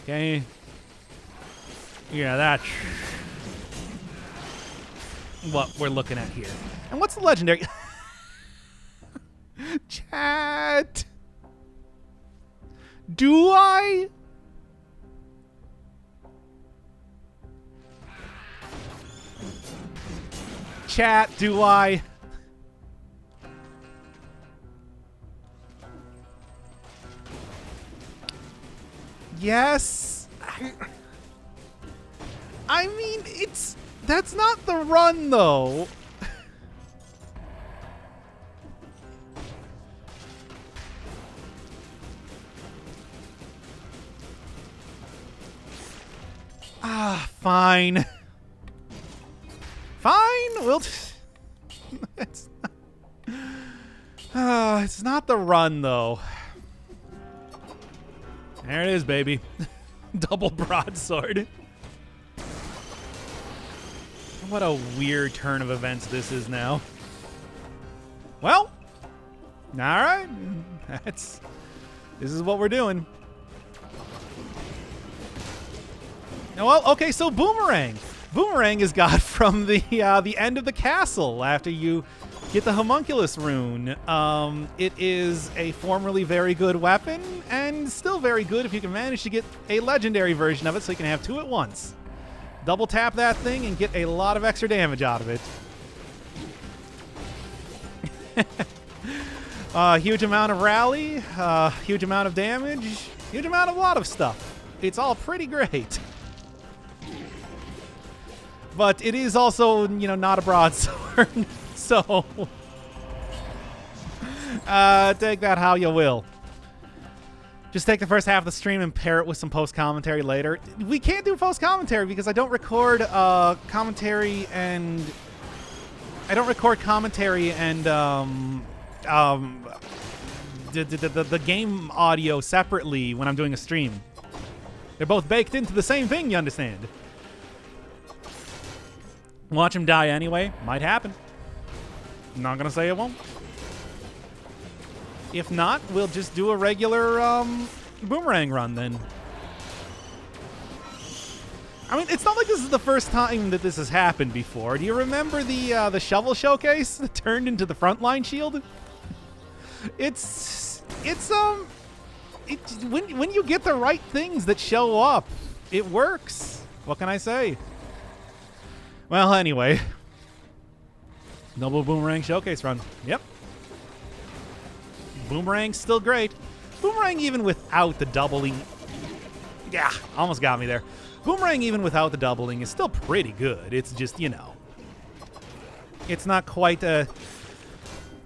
Okay. Yeah, that's what we're looking at here. And what's the legendary? Chat. Do I? Chat, do I? Yes. I mean, that's not the run though. Fine. Fine. We'll. It's not the run though. There it is, baby. Double broadsword. What a weird turn of events this is now. Well, all right. This is what we're doing. Well, okay, so Boomerang. Boomerang is got from the end of the castle after you get the homunculus rune. It is a formerly very good weapon, and still very good if you can manage to get a legendary version of it so you can have two at once. Double tap that thing and get a lot of extra damage out of it. Huge amount of rally, huge amount of damage, huge amount of a lot of stuff. It's all pretty great. But it is also, not a broadsword. So, take that how you will. Just take the first half of the stream and pair it with some post-commentary later. We can't do post-commentary because I don't record commentary and... the game audio separately when I'm doing a stream. They're both baked into the same thing, you understand? Watch him die anyway. Might happen. I'm not going to say it won't. If not, we'll just do a regular Boomerang run then. I mean, it's not like this is the first time that this has happened before. Do you remember the shovel showcase that turned into the frontline shield? When you get the right things that show up, it works. What can I say? Well, anyway. Noble Boomerang showcase run. Yep. Boomerang's still great. Boomerang even without the doubling. Yeah, almost got me there. Boomerang even without the doubling is still pretty good. It's just, it's not quite a...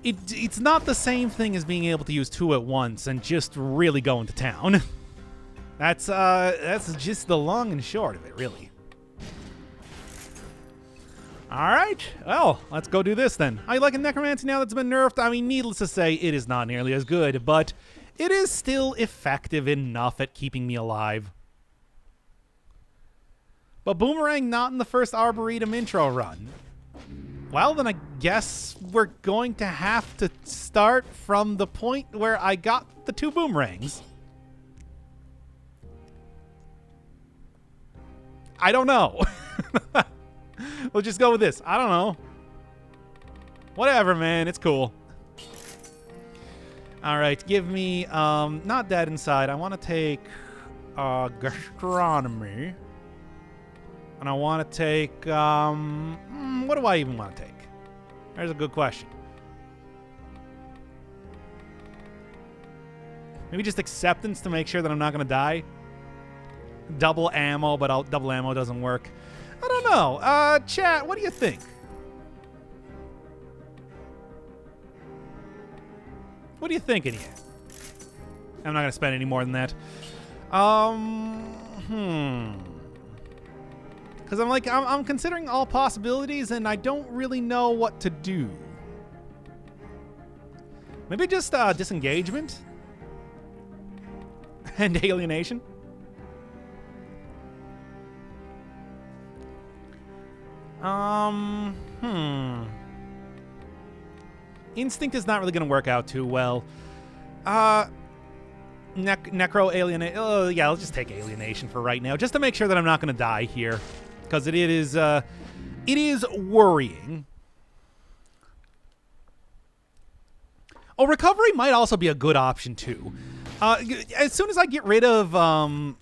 It's not the same thing as being able to use two at once and just really go into town. That's just the long and short of it, really. All right, well, let's go do this then. How you liking Necromancy now that's been nerfed? I mean, needless to say, it is not nearly as good, but it is still effective enough at keeping me alive. But Boomerang not in the first Arboretum intro run. Well, then I guess we're going to have to start from the point where I got the two Boomerangs. I don't know. We'll just go with this. I don't know. Whatever, man. It's cool. All right. Give me... not Dead Inside. I want to take... Gastronomy. And I want to take... what do I even want to take? There's a good question. Maybe just Acceptance to make sure that I'm not going to die. Double ammo, but double ammo doesn't work. I don't know. Chat, what do you think? What are you thinking here? I'm not going to spend any more than that. Because I'm considering all possibilities, and I don't really know what to do. Maybe just disengagement? And alienation? Instinct is not really going to work out too well. Necro alienation. Oh, yeah, let's just take alienation for right now, just to make sure that I'm not going to die here, because it is worrying. Oh, recovery might also be a good option too. As soon as I get rid of, as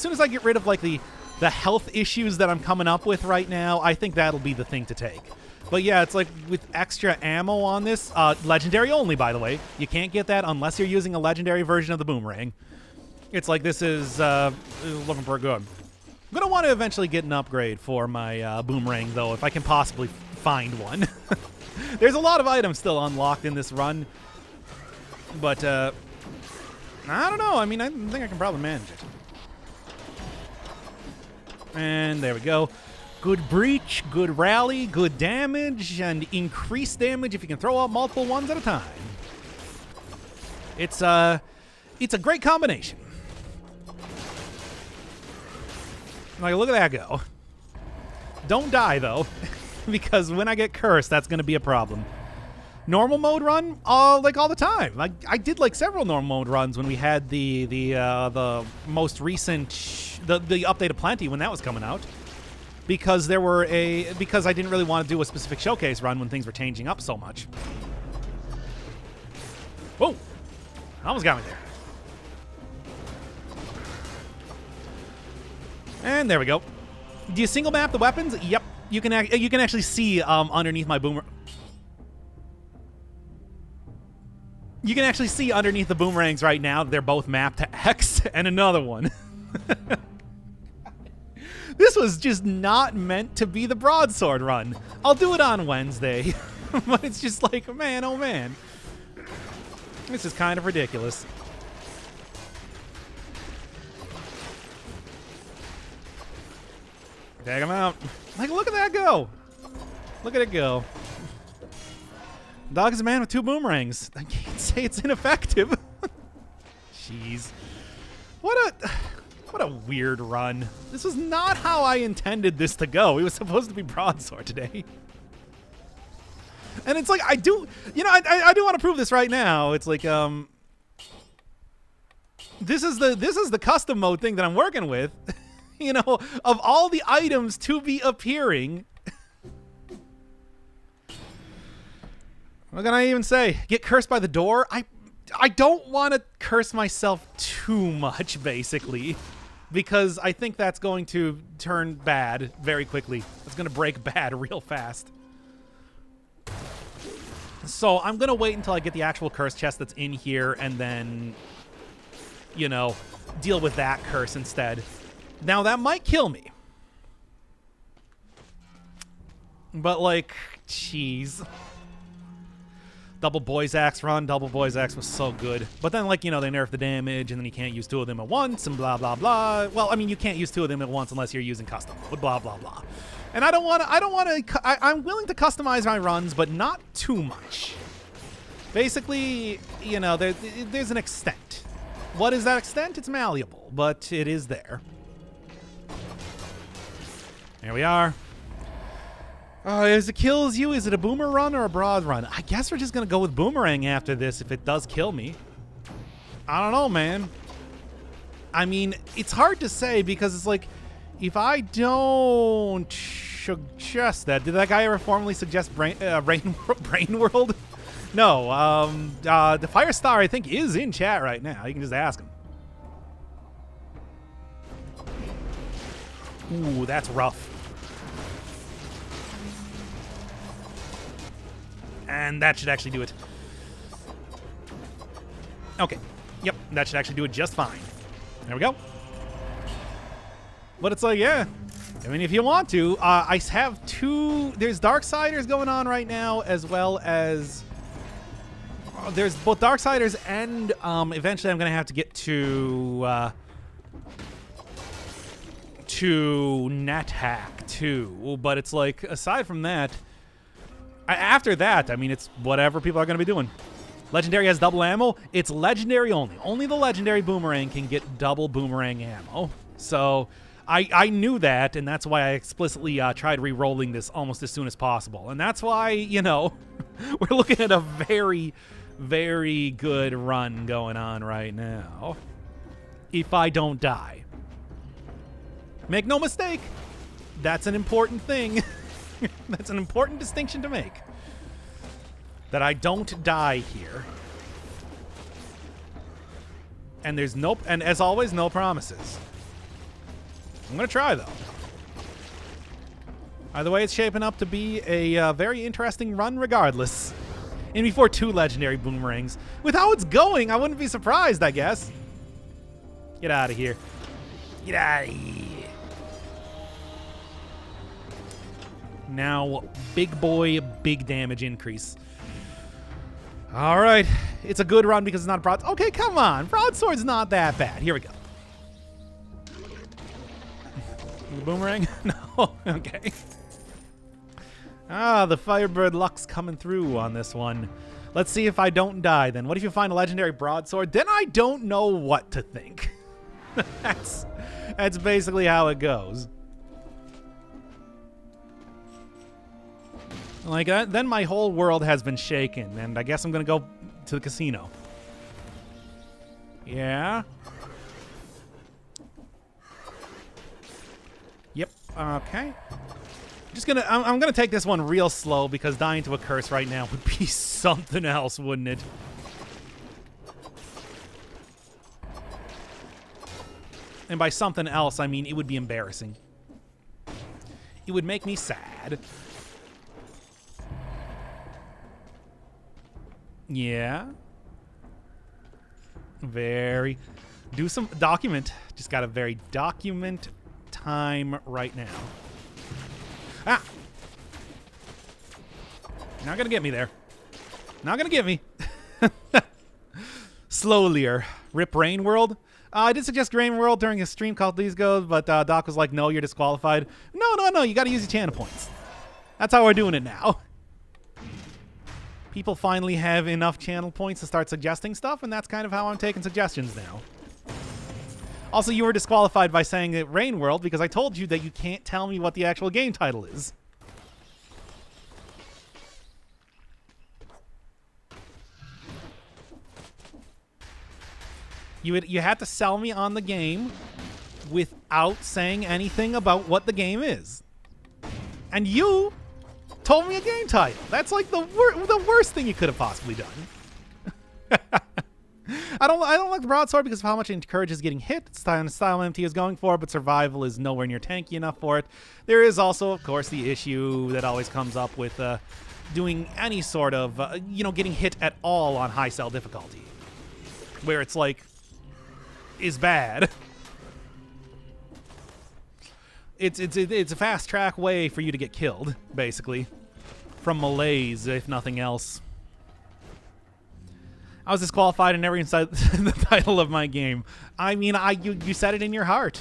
soon as I get rid of like the health issues that I'm coming up with right now, I think that'll be the thing to take. But yeah, it's like with extra ammo on this, legendary only, by the way. You can't get that unless you're using a legendary version of the Boomerang. It's like this is looking pretty good. I'm going to want to eventually get an upgrade for my Boomerang, though, if I can possibly find one. There's a lot of items still unlocked in this run. But, I don't know. I mean, I think I can probably manage it. And there we go. Good breach, good rally, good damage, and increased damage if you can throw out multiple ones at a time. It's a great combination. Like, look at that go. Don't die, though, because when I get cursed, that's going to be a problem. Normal mode run, like all the time. I did like several normal mode runs when we had the most recent the update of Plenty when that was coming out. Because because I didn't really want to do a specific showcase run when things were changing up so much. Whoa! Almost got me there. And there we go. Do you single map the weapons? Yep. You can actually see underneath my boomer. You can actually see underneath the boomerangs right now. They're both mapped to X and another one. This was just not meant to be the broadsword run. I'll do it on Wednesday. But it's just like, man, oh man. This is kind of ridiculous. Tag him out. Like, look at that go. Look at it go. Dog is a man with two boomerangs. I can't say it's ineffective. Jeez. What a weird run. This was not how I intended this to go. It was supposed to be broadsword today. And it's like, I do want to prove this right now. It's like, this is the custom mode thing that I'm working with. You know, of all the items to be appearing. What can I even say? Get cursed by the door? I don't want to curse myself too much, basically. Because I think that's going to turn bad very quickly. It's going to break bad real fast. So I'm going to wait until I get the actual curse chest that's in here and then, you know, deal with that curse instead. Now, that might kill me. But, like, jeez. Double Boys Axe run. Double Boys Axe was so good. But then, like, you know, they nerfed the damage, and then you can't use two of them at once, and blah, blah, blah. Well, I mean, you can't use two of them at once unless you're using custom mode, blah, blah, blah. And I'm willing to customize my runs, but not too much. Basically, you know, there's an extent. What is that extent? It's malleable, but it is there. There we are. As it kills you, is it a boomer run or a broad run? I guess we're just going to go with Boomerang after this if it does kill me. I don't know, man. I mean, it's hard to say because it's like, if I don't suggest that, did that guy ever formally suggest Brain World? No. The Firestar, I think, is in chat right now. You can just ask him. Ooh, that's rough. And that should actually do it. Okay. Yep, that should actually do it just fine. There we go. But it's like, yeah. I mean, if you want to, I have two... There's Darksiders going on right now, as well as... there's both Darksiders and eventually I'm going to have to get to NetHack too. But it's like, aside from that... After that, I mean, it's whatever people are going to be doing. Legendary has double ammo. It's legendary only. Only the legendary Boomerang can get double Boomerang ammo. So I knew that, and that's why I explicitly tried re-rolling this almost as soon as possible. And that's why, you know, we're looking at a very, very good run going on right now. If I don't die. Make no mistake, that's an important thing. That's an important distinction to make. That I don't die here. And there's no, and as always, no promises. I'm gonna try though. Either way, it's shaping up to be a very interesting run regardless. And before 2 legendary boomerangs. With how it's going, I wouldn't be surprised, I guess. Get out of here. Get out of here. Now, big boy, big damage increase. All right. It's a good run because it's not a broadsword. Okay, come on. Broadsword's not that bad. Here we go. The boomerang? No. Okay. Ah, the Firebird luck's coming through on this one. Let's see if I don't die then. What if you find a legendary broadsword? Then I don't know what to think. That's basically how it goes. Like that, then my whole world has been shaken, and I guess I'm gonna go to the casino. Yeah. Yep. Okay. I'm gonna take this one real slow because dying to a curse right now would be something else, wouldn't it? And by something else, I mean it would be embarrassing. It would make me sad. Yeah. Very. Do some document. Just got a very document time right now. Ah! Not gonna get me there. Not gonna get me. Slowlier. Rip Rain World. I did suggest Rain World during a stream called These Goes, but Doc was like, no, you're disqualified. No, you gotta use your channel points. That's how we're doing it now. People finally have enough channel points to start suggesting stuff, and that's kind of how I'm taking suggestions now. Also, you were disqualified by saying that Rain World because I told you that you can't tell me what the actual game title is. You had to sell me on the game without saying anything about what the game is. And you told me a game title. That's like the worst thing you could have possibly done. I don't like the broadsword because of how much it encourages getting hit. It's the style MT is going for, but survival is nowhere near tanky enough for it. There is also, of course, the issue that always comes up with doing any sort of, getting hit at all on high cell difficulty, where it's like, is bad. It's a fast track way for you to get killed, basically. From malaise, if nothing else. I was disqualified and never inside the title of my game. I mean, you said it in your heart.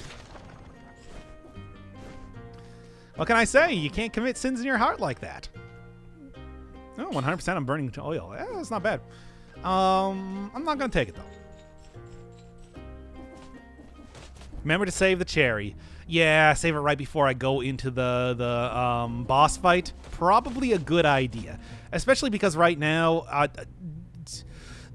What can I say? You can't commit sins in your heart like that. Oh, 100% I'm burning oil. That's not bad. I'm not going to take it, though. Remember to save the cherry. Yeah, save it right before I go into the boss fight. Probably a good idea. Especially because right now,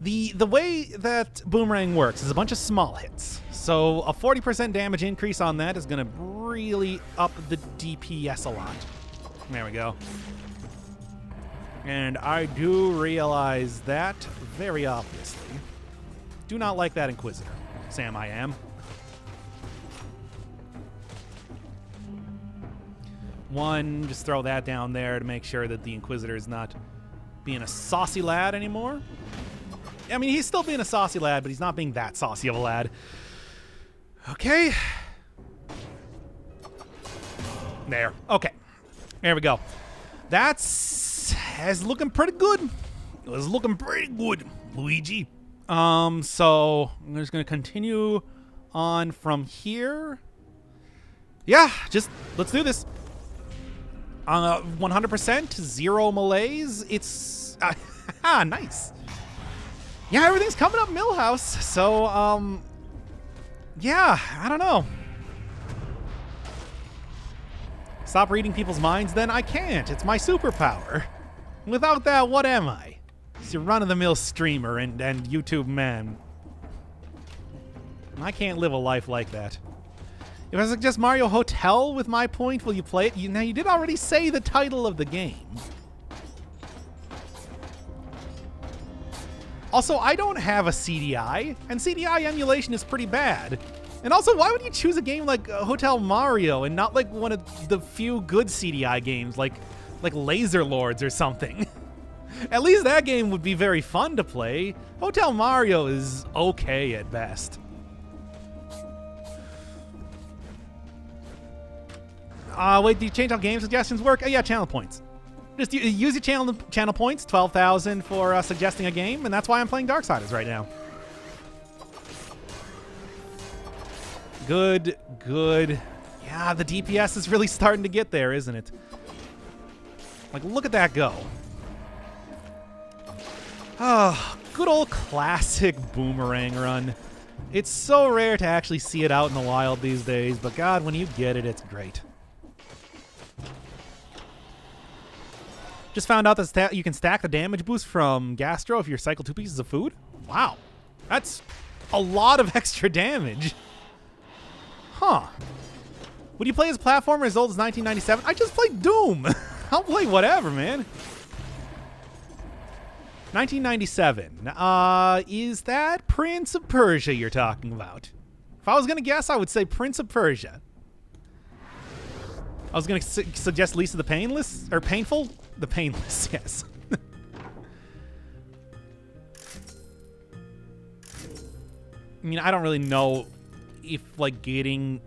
the way that Boomerang works is a bunch of small hits. So a 40% damage increase on that is going to really up the DPS a lot. There we go. And I do realize that very obviously. Do not like that Inquisitor. Sam, I am. One, just throw that down there to make sure that the Inquisitor is not being a saucy lad anymore. I mean, he's still being a saucy lad, but he's not being that saucy of a lad. Okay. There. Okay. There we go. That's looking pretty good. It was looking pretty good, Luigi. So I'm just gonna continue on from here. Yeah, just let's do this. 100%, 0 malaise. It's nice. Yeah, everything's coming up Millhouse. So, yeah, I don't know. Stop reading people's minds, then I can't. It's my superpower. Without that, what am I? He's your run-of-the-mill streamer and YouTube man. I can't live a life like that. If I suggest Mario Hotel with my point, will you play it? Now, you did already say the title of the game. Also, I don't have a CDI, and CDI emulation is pretty bad. And also, why would you choose a game like Hotel Mario and not like one of the few good CDI games like Laser Lords or something? At least that game would be very fun to play. Hotel Mario is okay at best. Wait, do you change how game suggestions work? Yeah, channel points. Just use your channel points, 12,000 for suggesting a game, and that's why I'm playing Darksiders right now. Good, good. Yeah, the DPS is really starting to get there, isn't it? Like, look at that go. Oh, good old classic Boomerang run. It's so rare to actually see it out in the wild these days, but God, when you get it, it's great. Just found out that you can stack the damage boost from Gastro if you recycle 2 pieces of food. Wow. That's a lot of extra damage. Huh. Would you play as a platformer as old as 1997? I just played Doom. I'll play whatever, man. 1997. Is that Prince of Persia you're talking about? If I was going to guess, I would say Prince of Persia. I was going to suggest Lisa the Painless, or Painful? The Painless, yes. I mean, I don't really know if, like, getting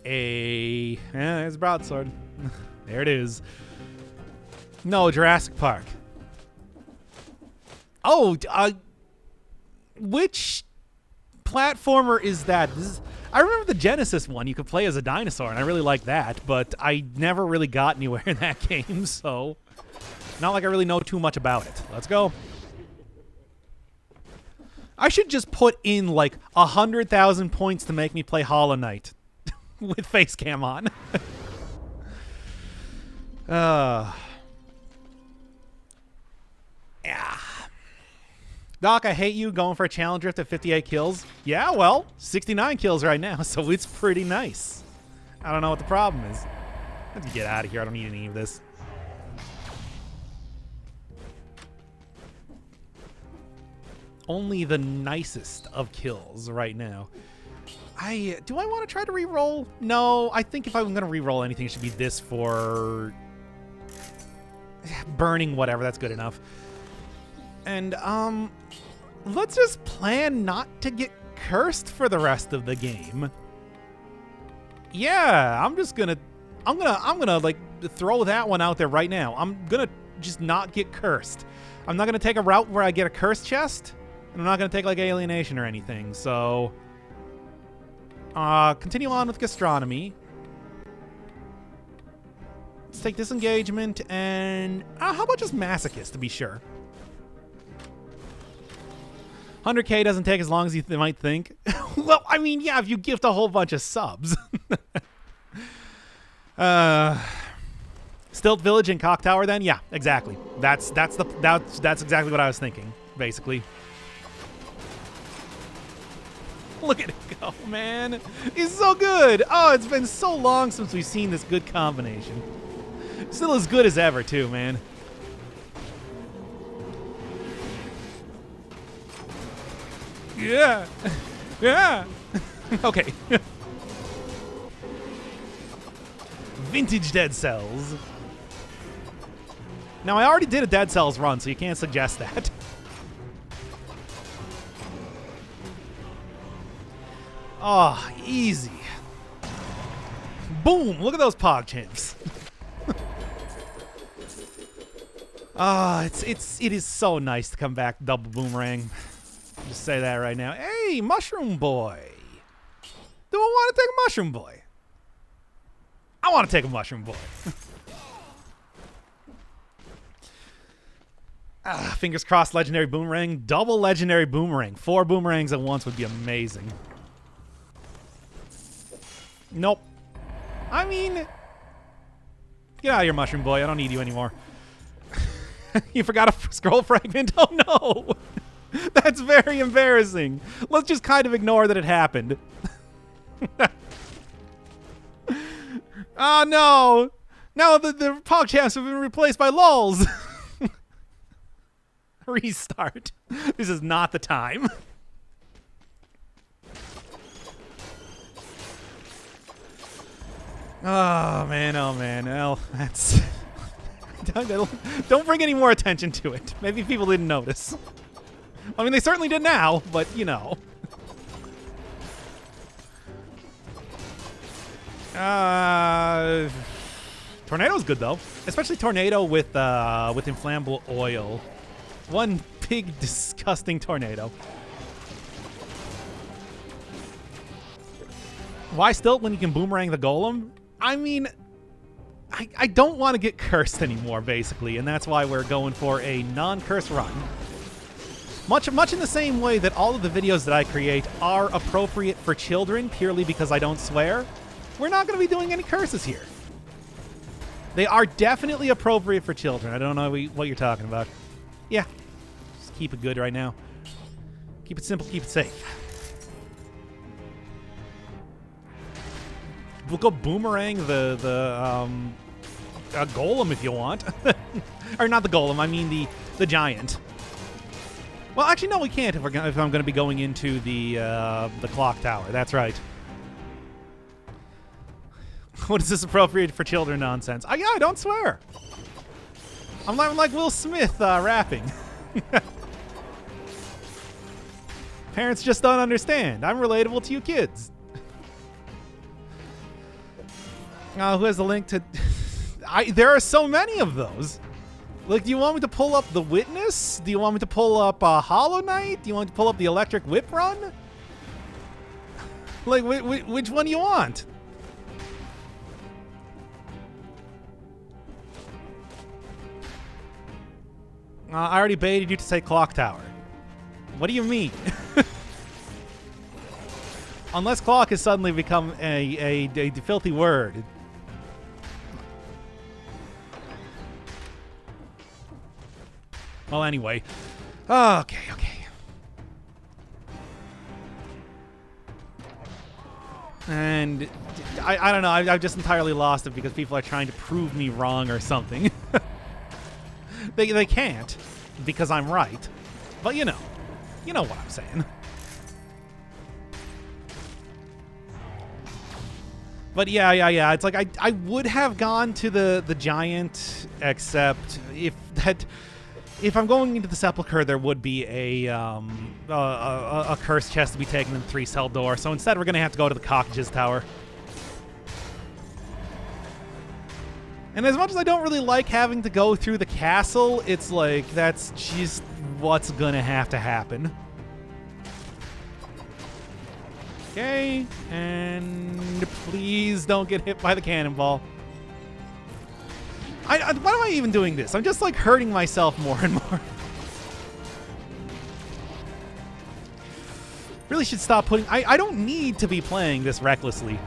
a... there's a broadsword. There it is. No, Jurassic Park. Oh, which platformer is that? I remember the Genesis one. You could play as a dinosaur, and I really liked that, but I never really got anywhere in that game, so not like I really know too much about it. Let's go. I should just put in like 100,000 points to make me play Hollow Knight with face cam on. Yeah. Doc, I hate you going for a challenge drift at 58 kills. Yeah, well, 69 kills right now, so it's pretty nice. I don't know what the problem is. Let's get out of here. I don't need any of this. Only the nicest of kills right now. Do I want to try to re-roll? No, I think if I'm going to re-roll anything, it should be this for burning whatever. That's good enough. And, let's just plan not to get cursed for the rest of the game. Yeah, I'm gonna like throw that one out there right now. I'm gonna just not get cursed. I'm not gonna take a route where I get a cursed chest, and I'm not gonna take like alienation or anything. So, continue on with gastronomy. Let's take disengagement and how about just masochist to be sure. 100K doesn't take as long as you might think. Well, I mean, yeah, if you gift a whole bunch of subs. Stilt Village and Cock Tower then? Yeah, exactly. That's exactly what I was thinking, basically. Look at it go, man. He's so good. Oh, it's been so long since we've seen this good combination. Still as good as ever, too, man. Yeah. Yeah. Okay. Vintage Dead Cells. Now, I already did a Dead Cells run, so you can't suggest that. Oh, easy. Boom! Look at those pog chimps. It is so nice to come back double Boomerang. Just say that right now. Hey, Mushroom Boy. Do I want to take a Mushroom Boy? I want to take a Mushroom Boy. Fingers crossed, Legendary Boomerang. Double Legendary Boomerang. 4 Boomerangs at once would be amazing. Nope. I mean, get out of here, Mushroom Boy. I don't need you anymore. You forgot a scroll fragment? Oh no! That's very embarrassing. Let's just kind of ignore that it happened. Oh no! Now the PogChamps have been replaced by LOLs. Restart. This is not the time. Oh man, oh man. Well, that's... Don't bring any more attention to it. Maybe people didn't notice. I mean, they certainly did now, but you know. Tornado's good though, especially tornado with inflammable oil. One big disgusting tornado. Why stilt when you can boomerang the golem? I mean, I don't want to get cursed anymore, basically, and that's why we're going for a non-curse run. Much in the same way that all of the videos that I create are appropriate for children purely because I don't swear, we're not going to be doing any curses here. They are definitely appropriate for children. I don't know what you're talking about. Yeah, just keep it good right now. Keep it simple, keep it safe. We'll go boomerang the golem if you want. Or not the golem, I mean the giant. Well, actually, no, we can't if I'm going to be going into the clock tower. That's right. What is this appropriate for children nonsense? Yeah, I don't swear. I'm like Will Smith rapping. Parents just don't understand. I'm relatable to you kids. Who has the link to... there are so many of those. Like, do you want me to pull up The Witness? Do you want me to pull up Hollow Knight? Do you want me to pull up the Electric Whip Run? Like, which one do you want? I already baited you to say Clock Tower. What do you mean? Unless clock has suddenly become a filthy word. Well, anyway. Okay. And I don't know. I've just entirely lost it because people are trying to prove me wrong or something. They can't because I'm right. But you know what I'm saying. But yeah. It's like I would have gone to the giant, except if I'm going into the sepulcher, there would be a curse chest to be taken in the 3-cell door. So instead, we're gonna have to go to the Cockjizz Tower. And as much as I don't really like having to go through the castle, it's like that's just what's gonna have to happen. Okay, and please don't get hit by the cannonball. Why am I even doing this? I'm just like hurting myself more and more. Really should stop putting... I don't need to be playing this recklessly.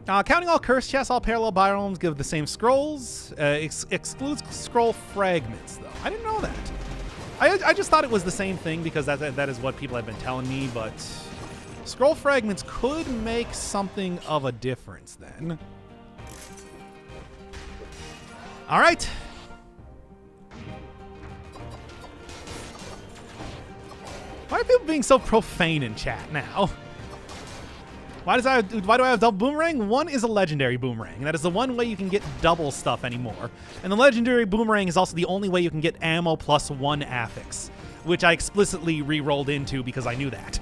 Counting all curse chests, all parallel biomes give the same scrolls. Excludes scroll fragments, though. I didn't know that. I just thought it was the same thing because that is what people have been telling me, but scroll fragments could make something of a difference then. All right. Why are people being so profane in chat now? Why do I have double boomerang? One is a legendary boomerang. That is the one way you can get double stuff anymore. And the legendary boomerang is also the only way you can get ammo plus 1 affix, which I explicitly re-rolled into because I knew that.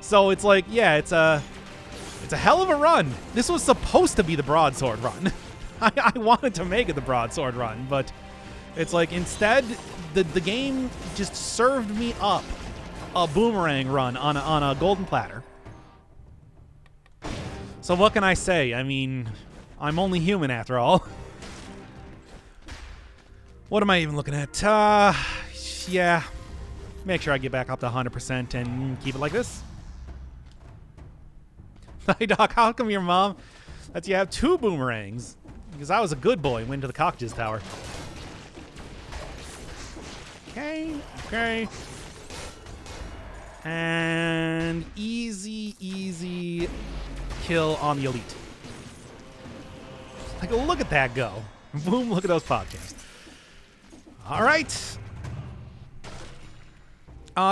So it's like, yeah, it's a hell of a run. This was supposed to be the broadsword run. I wanted to make it the broadsword run, but it's like instead the game just served me up a boomerang run on a golden platter. So what can I say? I mean, I'm only human after all. What am I even looking at? Yeah. Make sure I get back up to 100% and keep it like this. Hey, Doc, how come your mom lets you have 2 boomerangs? Because I was a good boy and went to the Cockatoos Tower. Okay, okay. And easy kill on the elite. Like, look at that go. Boom, look at those podcasts. All right.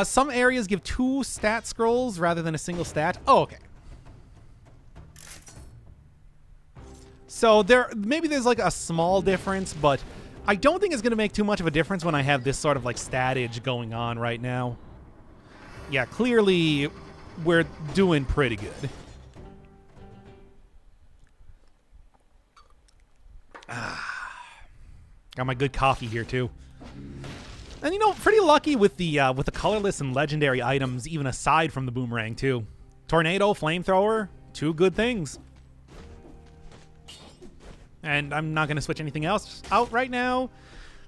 Some areas give 2 stat scrolls rather than a single stat. Oh, okay. So maybe there's like a small difference, but I don't think it's going to make too much of a difference when I have this sort of like statage going on right now. Yeah, clearly we're doing pretty good. Got my good coffee here too. And, you know, pretty lucky with the colorless and legendary items, even aside from the boomerang, too. Tornado, flamethrower, 2 good things. And I'm not going to switch anything else out right now.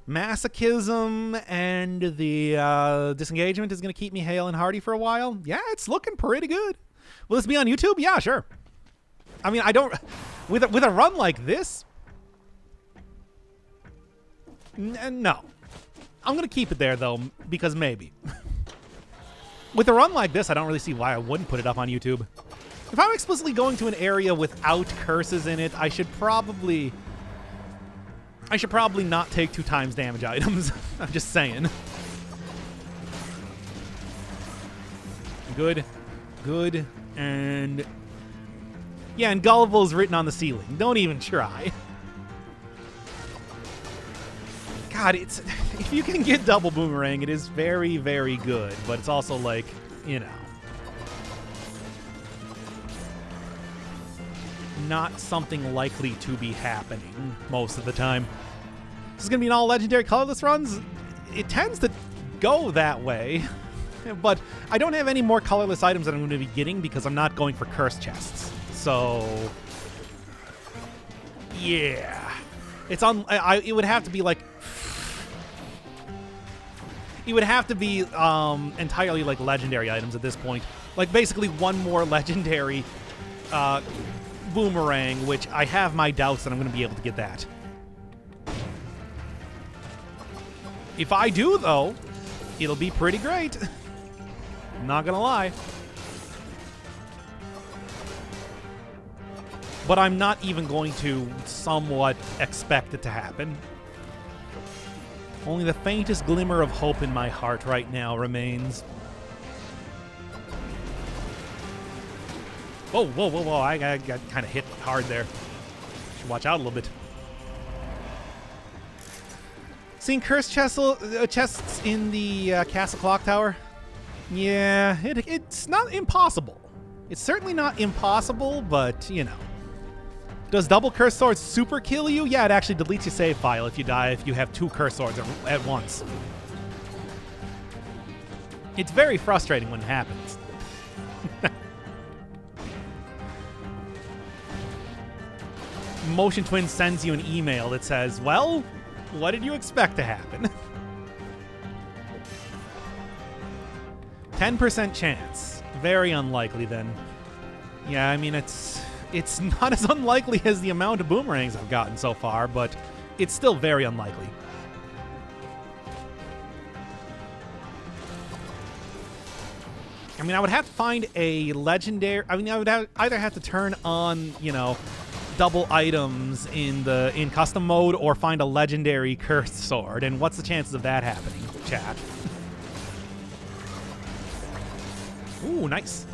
Masochism and the disengagement is going to keep me hale and hearty for a while. Yeah, it's looking pretty good. Will this be on YouTube? Yeah, sure. I mean, I don't... With a run like this... No. I'm going to keep it there, though, because maybe. With a run like this, I don't really see why I wouldn't put it up on YouTube. If I'm explicitly going to an area without curses in it, I should probably not take 2 times damage items. I'm just saying. Good. Good. And... yeah, and Gullivle's written on the ceiling. Don't even try. God, it's... if you can get double boomerang, it is very, very good. But it's also like, you know... not something likely to be happening most of the time. This is going to be an all legendary colorless runs. It tends to go that way. But I don't have any more colorless items that I'm going to be getting because I'm not going for curse chests. So... yeah. It's on... it would have to be like... it would have to be entirely like legendary items at this point. Like basically one more legendary boomerang, which I have my doubts that I'm going to be able to get that. If I do, though, it'll be pretty great. I'm not going to lie. But I'm not even going to somewhat expect it to happen. Only the faintest glimmer of hope in my heart right now remains. Whoa, whoa, whoa, whoa. I got kind of hit hard there. Should watch out a little bit. Seen cursed chests in the Castle Clock Tower? Yeah, it's not impossible. It's certainly not impossible, but, you know. Does double curse swords super kill you? Yeah, it actually deletes your save file if you die if you have 2 curse swords at once. It's very frustrating when it happens. Motion Twin sends you an email that says, well, what did you expect to happen? 10% chance. Very unlikely then. Yeah, I mean, it's not as unlikely as the amount of boomerangs I've gotten so far, but it's still very unlikely. I mean, I would have to find a legendary... I mean, I would either have to turn on, you know, double items in custom mode or find a legendary cursed sword. And what's the chances of that happening, chat? Ooh, nice.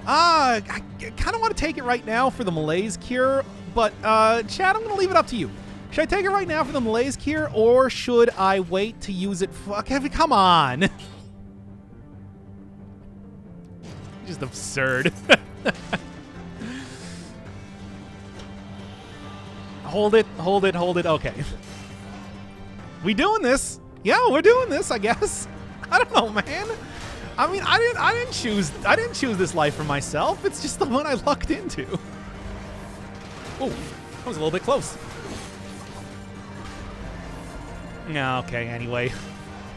I kind of want to take it right now for the malaise cure, but chat, I'm going to leave it up to you. Should I take it right now for the malaise cure, or should I wait to use it? Come on. Just absurd. Hold it. Okay. We doing this? Yeah, we're doing this, I guess. I don't know, man. I mean, I didn't choose this life for myself. It's just the one I lucked into. Oh, that was a little bit close. Okay, anyway.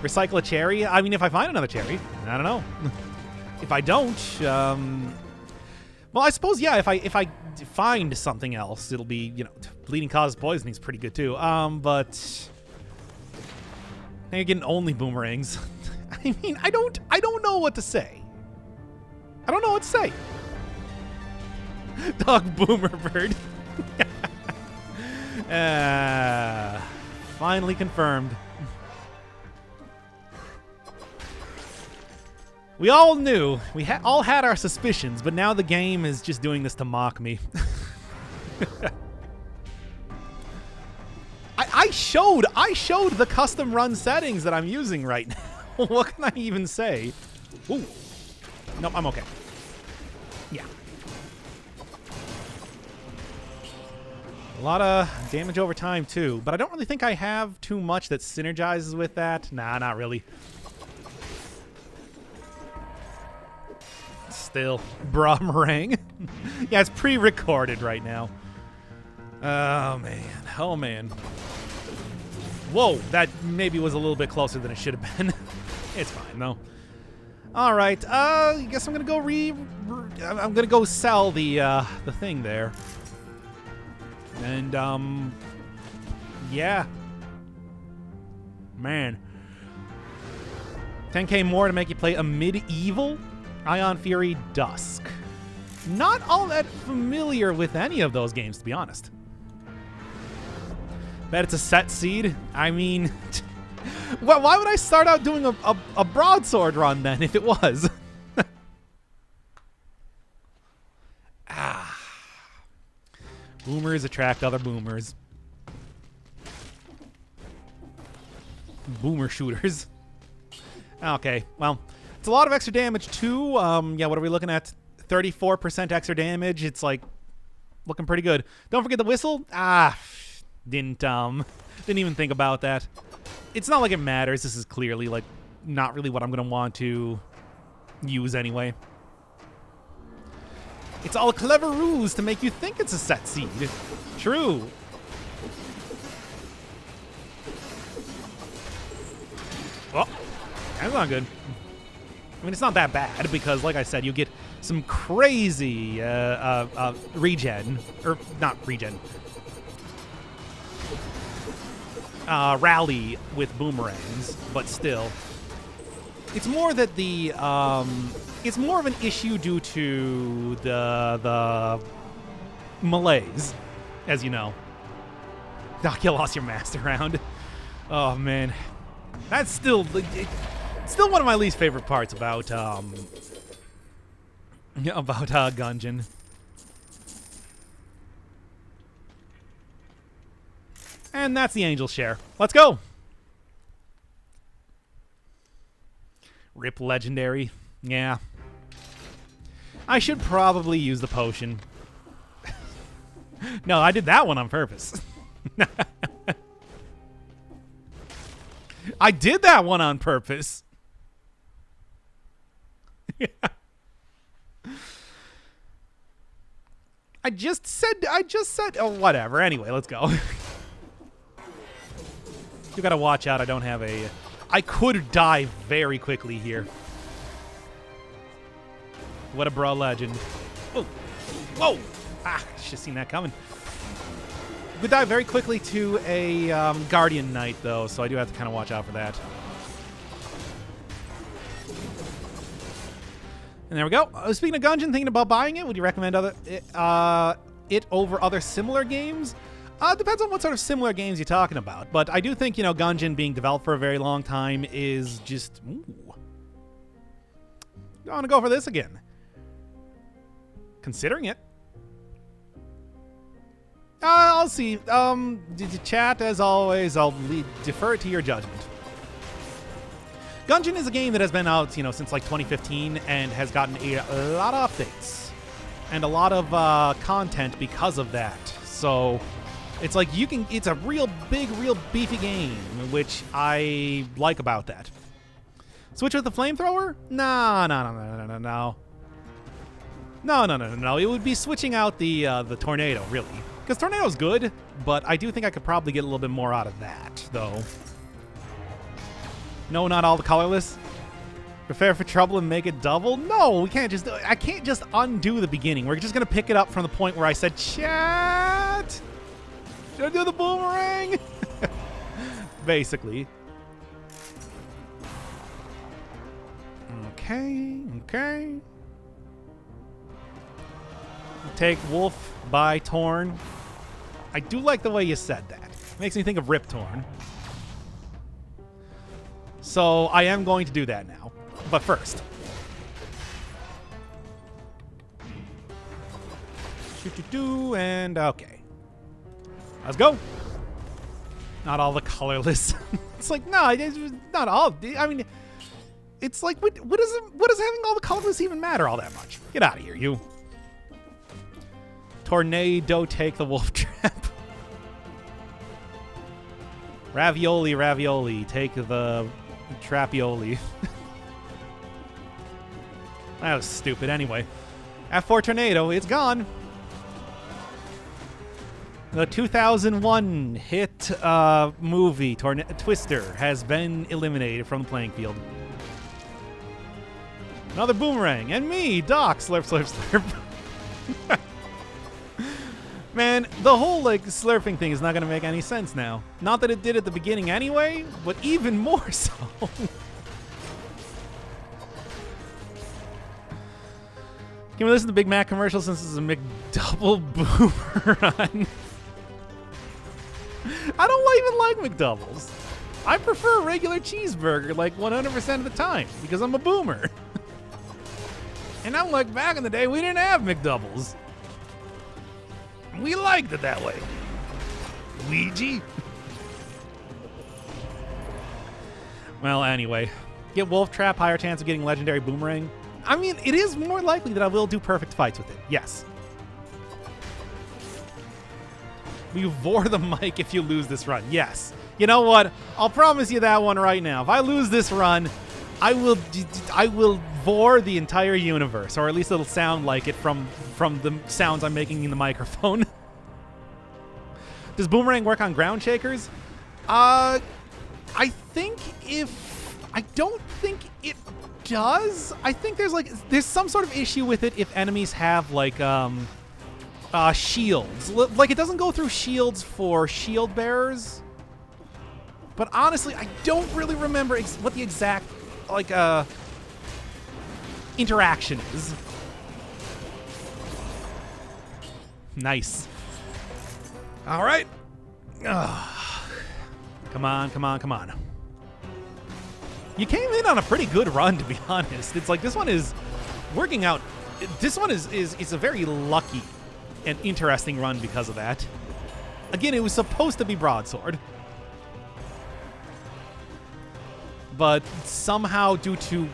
Recycle a cherry? I mean, if I find another cherry, I don't know. If I don't, Well, I suppose, yeah, if I find something else, it'll be, you know, bleeding causes poisoning is pretty good too. But now you're getting only boomerangs. I mean, I don't know what to say. I don't know what to say. Dog boomer bird. Finally confirmed. We all knew. We all had our suspicions, but now the game is just doing this to mock me. I showed the custom run settings that I'm using right now. What can I even say? Ooh. Nope, I'm okay. Yeah. A lot of damage over time, too. But I don't really think I have too much that synergizes with that. Nah, not really. Still, Boomerang. Yeah, it's pre-recorded right now. Oh, man. Oh, man. Whoa, that maybe was a little bit closer than it should have been. It's fine, though. All right, I guess I'm gonna go I'm gonna go sell the thing there. And yeah, man, 10K more to make you play a medieval Ion Fury Dusk. Not all that familiar with any of those games, to be honest. Bet it's a set seed. I mean, well, why would I start out doing a broadsword run then if it was? Boomers attract other boomers. Boomer shooters. Okay, well, it's a lot of extra damage too. Yeah, what are we looking at? 34% extra damage. It's like looking pretty good. Don't forget the whistle. Didn't even think about that. It's not like it matters. This is clearly like not really what I'm gonna want to use anyway. It's all a clever ruse to make you think it's a set seed. True. Well, that's not good. I mean, it's not that bad because, like I said, you get some crazy regen, or not regen, rally with boomerangs, but still. It's more that the it's more of an issue due to the malaise, as you know. Doc, you lost your master round. Oh man, that's still one of my least favorite parts about Gungeon. And that's the angel share. Let's go. Rip legendary. Yeah. I should probably use the potion. No, I did that one on purpose. I did that one on purpose. Yeah. I just said, oh, whatever. Anyway, let's go. You gotta watch out. I don't have a... I could die very quickly here. What a bra legend. Whoa. Whoa. Should have seen that coming. You could die very quickly to a Guardian Knight, though, so I do have to kind of watch out for that. And there we go. Speaking of Gungeon, thinking about buying it, would you recommend it over other similar games? Depends on what sort of similar games you're talking about. But I do think, Gungeon being developed for a very long time is just... Ooh. I want to go for this again. Considering it. I'll see. Chat, as always, I'll defer to your judgment. Gungeon is a game that has been out, since like 2015 and has gotten a lot of updates and a lot of content because of that. So it's like it's a real big, real beefy game, which I like about that. Switch with the flamethrower? No. No. It would be switching out the tornado, really. Because tornado's good, but I do think I could probably get a little bit more out of that, though. No, not all the colorless. Prepare for trouble and make it double? No, we can't just... I can't just undo the beginning. We're just going to pick it up from the point where I said, chat! Should I do the boomerang? Basically. Okay. Take Wolf by Torn. I do like the way you said that. Makes me think of Rip Torn. So I am going to do that now. But first. And okay. Let's go. Not all the colorless. It's like, no, it's not all. I mean, it's like, what does having all the colorless even matter all that much? Get out of here, you. Tornado, take the wolf trap. Ravioli, take the trapioli. That was stupid anyway. F4 Tornado, it's gone. The 2001 hit movie Twister has been eliminated from the playing field. Another boomerang, and me, Doc, slurp, slurp, slurp. Man, the whole like slurping thing is not gonna make any sense now. Not that it did at the beginning anyway, but even more so. Can we listen to Big Mac commercial since this is a McDouble Boomerang? I don't even like McDoubles. I prefer a regular cheeseburger like 100% of the time because I'm a boomer. And I'm like, back in the day, we didn't have McDoubles. We liked it that way. Ouija. Well, anyway. Get Wolf Trap, higher chance of getting Legendary Boomerang. I mean, it is more likely that I will do perfect fights with it. Yes. You vor the mic if you lose this run. Yes. You know what? I'll promise you that one right now. If I lose this run, I will vor the entire universe, or at least it'll sound like it from the sounds I'm making in the microphone. Does Boomerang work on ground shakers? I don't think it does. I think there's some sort of issue with it if enemies have like shields. Like it doesn't go through shields for shield bearers. But honestly, I don't really remember what the exact like interaction is. Nice. All right. Come on. You came in on a pretty good run, to be honest. It's like this one is working out. This one is a very lucky and interesting run because of that. Again, it was supposed to be broadsword. But somehow due to...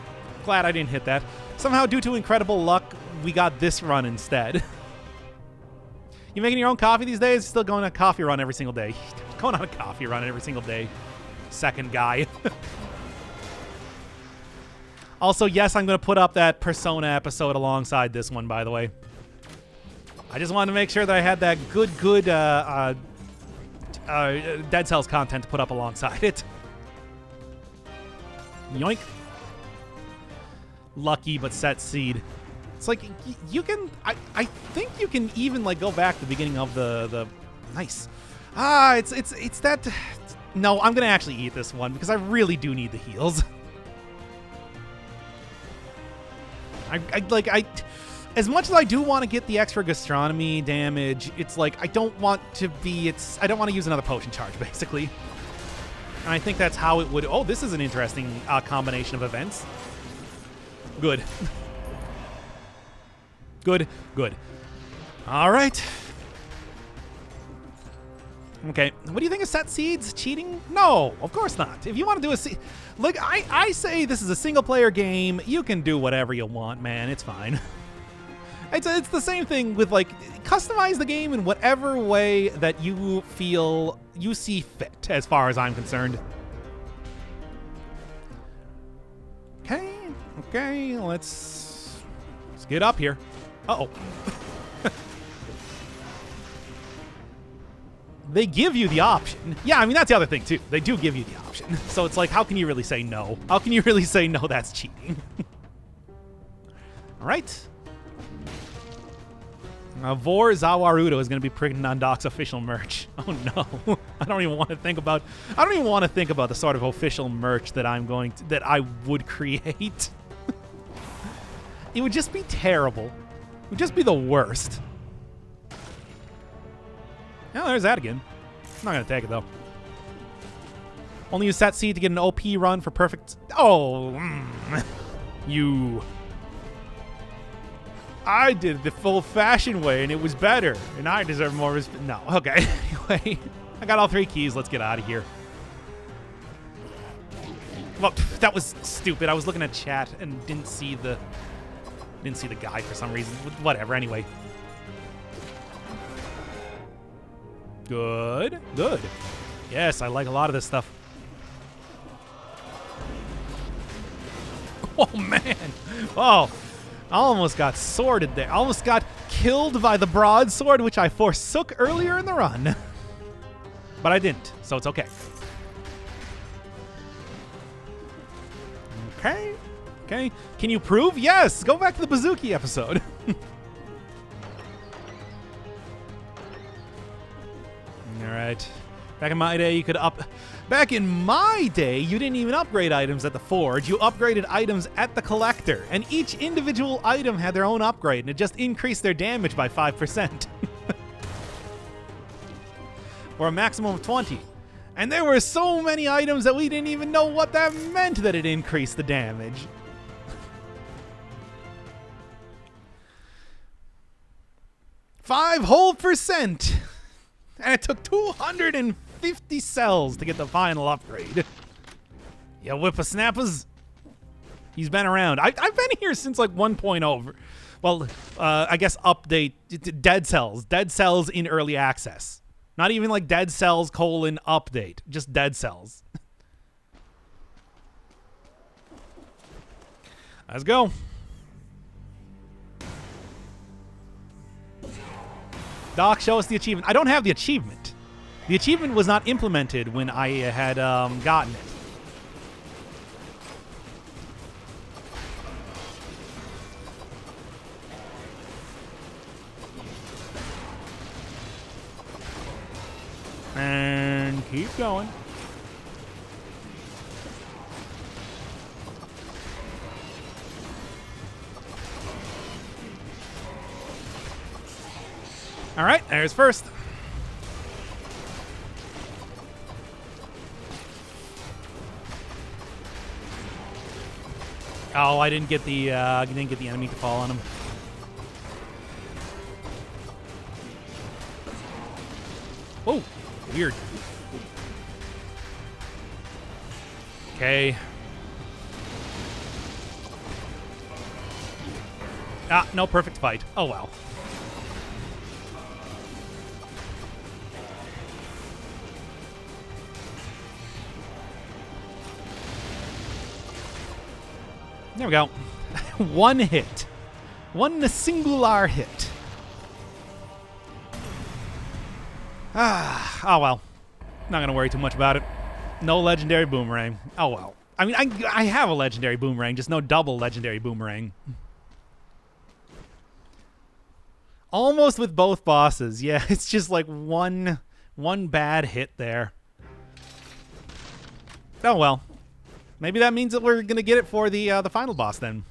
Glad I didn't hit that. Somehow due to incredible luck, we got this run instead. You making your own coffee these days? Still going on a coffee run every single day. Going on a coffee run every single day. Second guy. Also, yes, I'm going to put up that Persona episode alongside this one, by the way. I just wanted to make sure that I had that good Dead Cells content to put up alongside it. Yoink. Lucky, but set seed. It's like, you can... I think you can even, like, go back to the beginning of the... Nice. It's that... No, I'm going to actually eat this one, because I really do need the heals. As much as I do want to get the extra gastronomy damage, it's like, I don't want to use another potion charge, basically. And I think that's how it would... Oh, this is an interesting combination of events. Good. Good. All right. Okay. What do you think of set seeds? Cheating? No, of course not. If you want to do a seed... Look, I say this is a single-player game. You can do whatever you want, man. It's fine. It's the same thing with, like, customize the game in whatever way that you feel you see fit, as far as I'm concerned. Okay, let's get up here. Uh-oh. They give you the option. Yeah, I mean, that's the other thing, too. They do give you the option. So it's like, how can you really say no? How can you really say no, that's cheating? All right. Vor Zawarudo is going to be printing on Doc's official merch. Oh, no. I don't even want to think about the sort of official merch that I would create. It would just be terrible. It would just be the worst. Oh, there's that again. I'm not going to take it, though. Only use that seed to get an OP run for perfect... Oh, you... I did it the full-fashioned way, and it was better. And I deserve more respect. No, okay. Anyway, I got all 3 keys. Let's get out of here. Well, that was stupid. I was looking at chat and didn't see the guy for some reason. Whatever, anyway. Good. Good. Yes, I like a lot of this stuff. Oh, man. Oh, I almost got sworded there. I almost got killed by the broadsword, which I forsook earlier in the run. But I didn't, so it's okay. Okay. Okay. Can you prove? Yes. Go back to the Bazooki episode. All right. Back in my day, you didn't even upgrade items at the forge. You upgraded items at the collector, and each individual item had their own upgrade, and it just increased their damage by 5%. Or a maximum of 20. And there were so many items that we didn't even know what that meant that it increased the damage. whole 5%. And it took 250 cells to get the final upgrade. Yeah, whippersnappers. He's been around. I've been here since like 1.0. Well, I guess update Dead Cells. Dead Cells in early access. Not even like Dead Cells : update. Just Dead Cells. Let's go. Doc, show us the achievement. I don't have the achievement. The achievement was not implemented when I had gotten it. And keep going. All right, there's first. Oh, I didn't get the enemy to fall on him. Oh, weird. Okay. Ah, no perfect fight. Oh well. There we go. One hit. One singular hit. Oh well. Not going to worry too much about it. No legendary boomerang. Oh well. I mean, I have a legendary boomerang, just no double legendary boomerang. Almost with both bosses. Yeah, it's just like one bad hit there. Oh well. Maybe that means that we're gonna get it for the final boss then.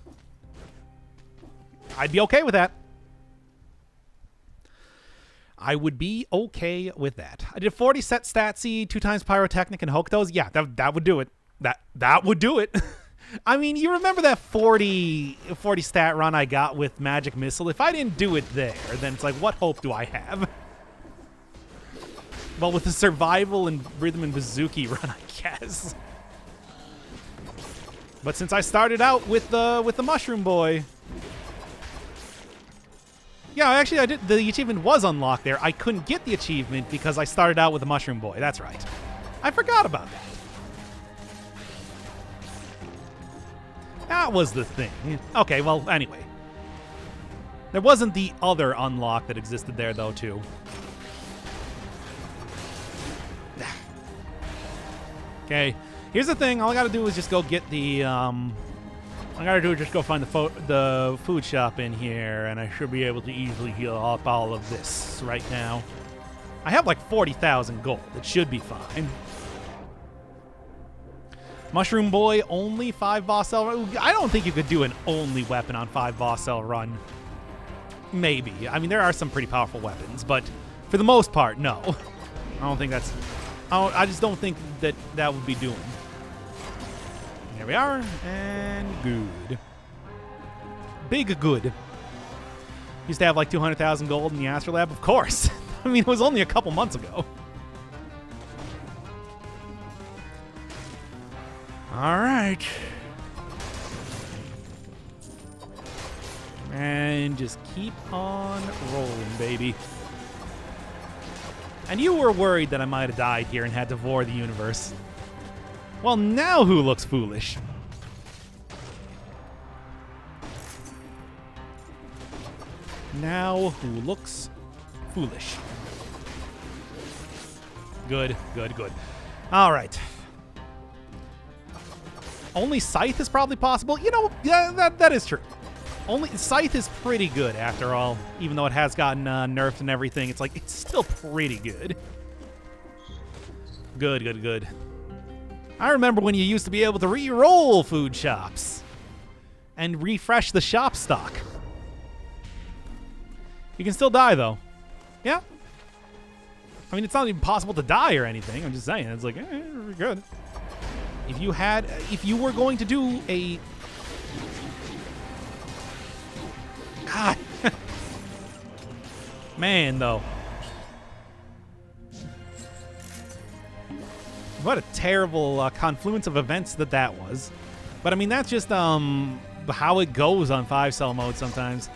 I'd be okay with that. I would be okay with that. I did 40 set stat seed, 2 times pyrotechnic and Hokutos. Yeah, that would do it. That would do it. I mean, you remember that 40 stat run I got with Magic Missile? If I didn't do it there, then it's like, what hope do I have? Well, with the survival and rhythm and bazooki run, I guess. But since I started out with the Mushroom Boy, yeah, actually I did. The achievement was unlocked there. I couldn't get the achievement because I started out with the Mushroom Boy. That's right. I forgot about that. That was the thing. Okay, well, anyway. There wasn't the other unlock that existed there, though, too. Okay, here's the thing. All I gotta do is just go get the, all I gotta do is just go find the food shop in here, and I should be able to easily heal up all of this right now. I have like 40,000 gold. It should be fine. Mushroom Boy, only 5 boss cell. I don't think you could do an only weapon on 5 boss cell run. Maybe. I mean, there are some pretty powerful weapons, but for the most part, no. I don't think that's... I just don't think that that would be doing. Here we are, and good. Big good. Used to have like 200,000 gold in the Astrolab, of course. I mean, it was only a couple months ago. All right. And just keep on rolling, baby. And you were worried that I might have died here and had to devour the universe. Well, now who looks foolish? Now who looks foolish? Good, good, good. All right. Only Scythe is probably possible. You know, yeah, that is true. Only Scythe is pretty good after all, even though it has gotten nerfed and everything. It's like, it's still pretty good. Good, good, good. I remember when you used to be able to re-roll food shops and refresh the shop stock. You can still die, though. Yeah. I mean, it's not even possible to die or anything. I'm just saying. It's like, we're good. If you were going to do a... God. Man, though. What a terrible confluence of events that was. But I mean, that's just how it goes on 5-cell mode sometimes.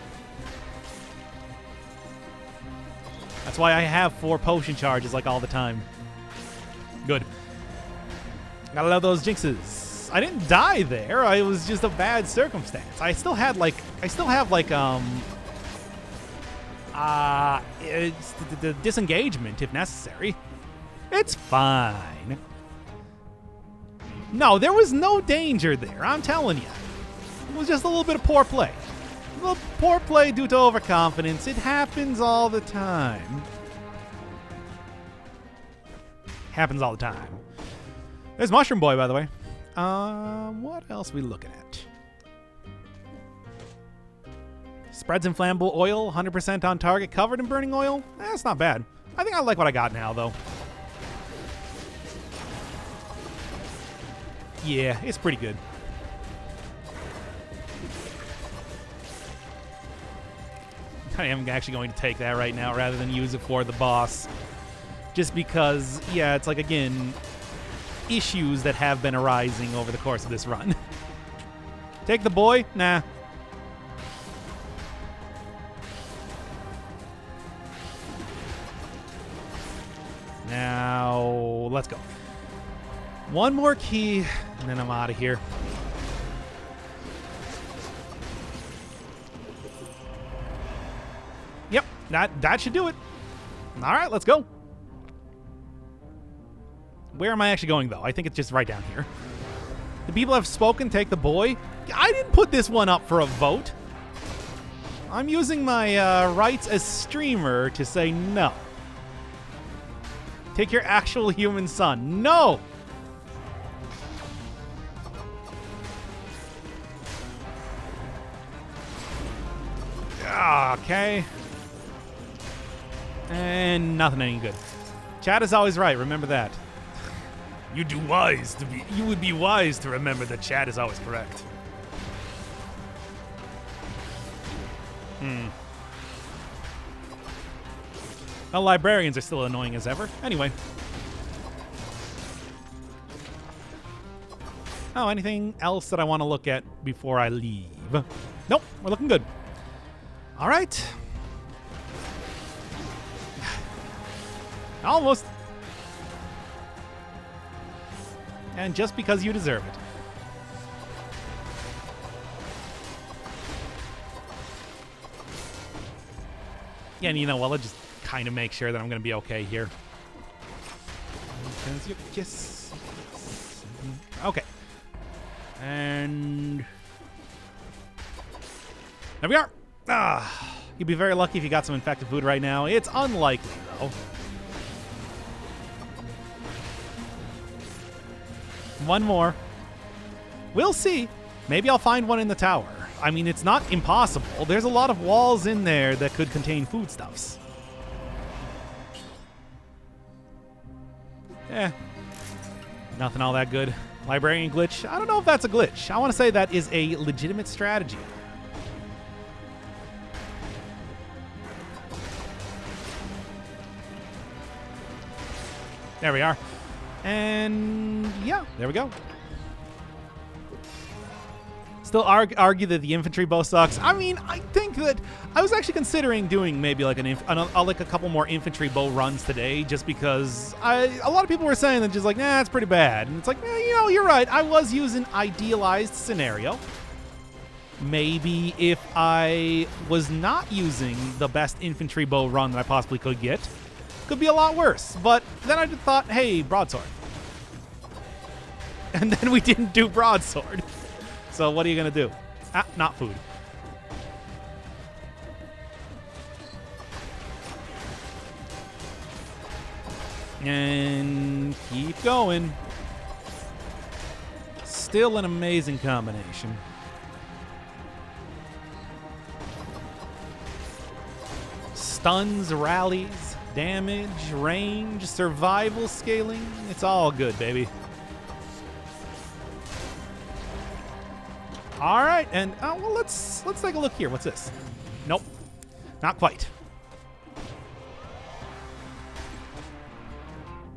That's why I have 4 potion charges like all the time. Good. Gotta love those jinxes. I didn't die there. It was just a bad circumstance. I still have like it's the disengagement if necessary. It's fine. No, there was no danger there. I'm telling you. It was just a little bit of poor play. A little poor play due to overconfidence. It happens all the time. Happens all the time. There's Mushroom Boy, by the way. What else are we looking at? Spreads in flammable oil, 100% on target, covered in burning oil. That's not bad. I think I like what I got now, though. Yeah, it's pretty good. I am actually going to take that right now rather than use it for the boss. Just because, yeah, it's like, again, issues that have been arising over the course of this run. Take the boy? Nah. Now, let's go. One more key, and then I'm out of here. Yep, that should do it. All right, let's go. Where am I actually going, though? I think it's just right down here. The people have spoken. Take the boy. I didn't put this one up for a vote. I'm using my rights as streamer to say no. Take your actual human son. No! Okay. And nothing any good. Chat is always right. Remember that. You would be wise to remember that chat is always correct. Well, librarians are still annoying as ever. Anyway. Oh, anything else that I want to look at before I leave? Nope, we're looking good. All right. Almost. And just because you deserve it. Yeah, and you know what? I'll just kind of make sure that I'm going to be okay here. Because you kiss. And there we are. You'd be very lucky if you got some infected food right now. It's unlikely, though. One more. We'll see. Maybe I'll find one in the tower. I mean, it's not impossible. There's a lot of walls in there that could contain foodstuffs. Nothing all that good. Librarian glitch. I don't know if that's a glitch. I want to say that is a legitimate strategy. There we are. And yeah, there we go. Still argue that the infantry bow sucks. I mean, I think that I was actually considering doing maybe like like a couple more infantry bow runs today, just because a lot of people were saying that just like, nah, it's pretty bad. And it's like, you know, you're right. I was using idealized scenario. Maybe if I was not using the best infantry bow run that I possibly could get, could be a lot worse. But then I just thought, hey, broadsword. And then we didn't do broadsword. So what are you going to do? Not food. And keep going. Still an amazing combination. Stuns, rallies, damage, range, survival scaling. It's all good, baby. All right, and well, let's take a look here. What's this? Nope, not quite.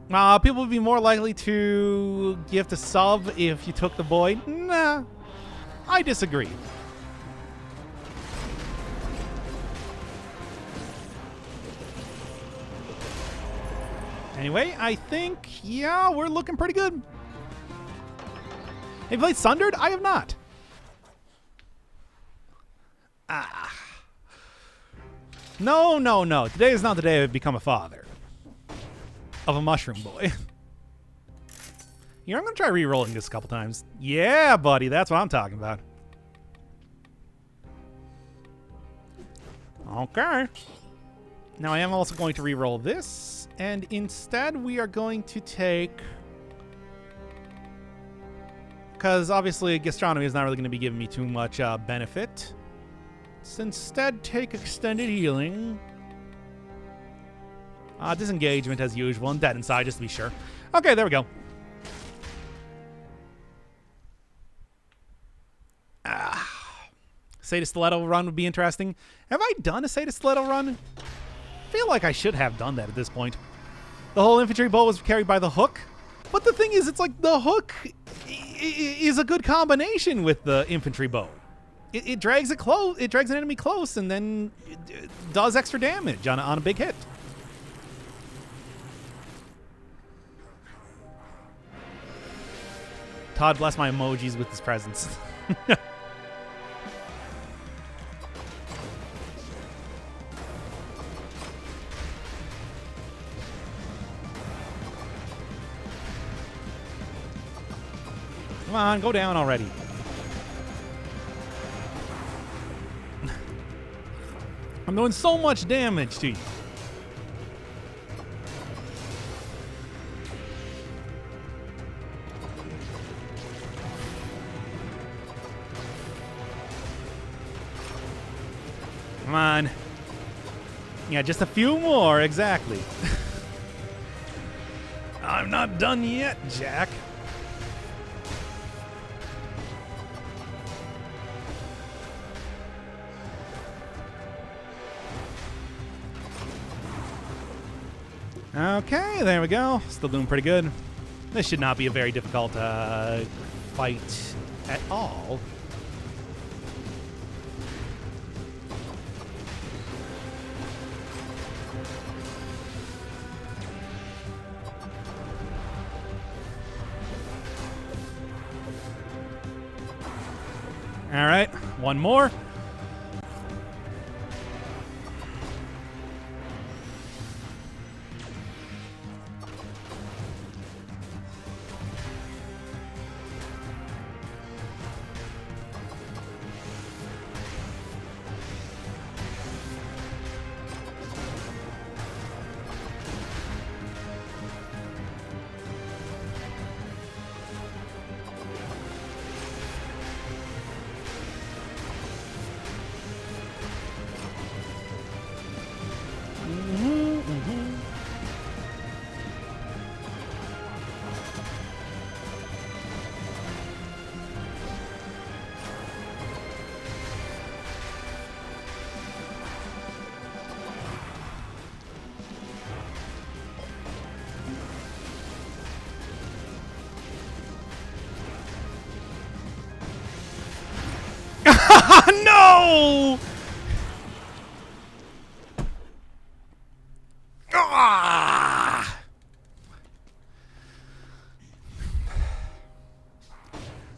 People would be more likely to gift a sub if you took the boy. Nah, I disagree. Anyway, I think, yeah, we're looking pretty good. Have you played Sundered? I have not. No. Today is not the day I've become a father of a mushroom boy. Here, I'm going to try re-rolling this a couple times. Yeah, buddy, that's what I'm talking about. Okay. Now, I am also going to re-roll this, and instead we are going to take... Because obviously gastronomy is not really going to be giving me too much benefit. Let's instead take extended healing. Disengagement as usual, and dead inside just to be sure. Okay, there we go. Sata Stiletto run would be interesting. Have I done a Sata Stiletto run? I feel like I should have done that at this point. The whole infantry bow was carried by the hook. But the thing is, it's like the hook is a good combination with the infantry bow. It drags it close. It drags an enemy close, and then it does extra damage on a big hit. Todd bless my emojis with his presence. Come on, go down already. I'm doing so much damage to you. Come on. Yeah, just a few more, exactly. I'm not done yet, Jack. Okay, there we go. Still doing pretty good. This should not be a very difficult fight at all. All right, one more.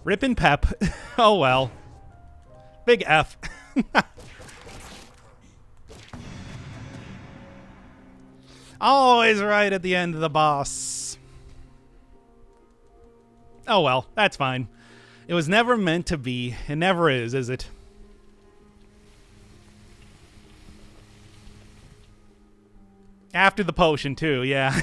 Rip and Pep. Oh well. Big F. Always right at the end of the boss. Oh well, that's fine. It was never meant to be. It never is it? After the potion, too, yeah.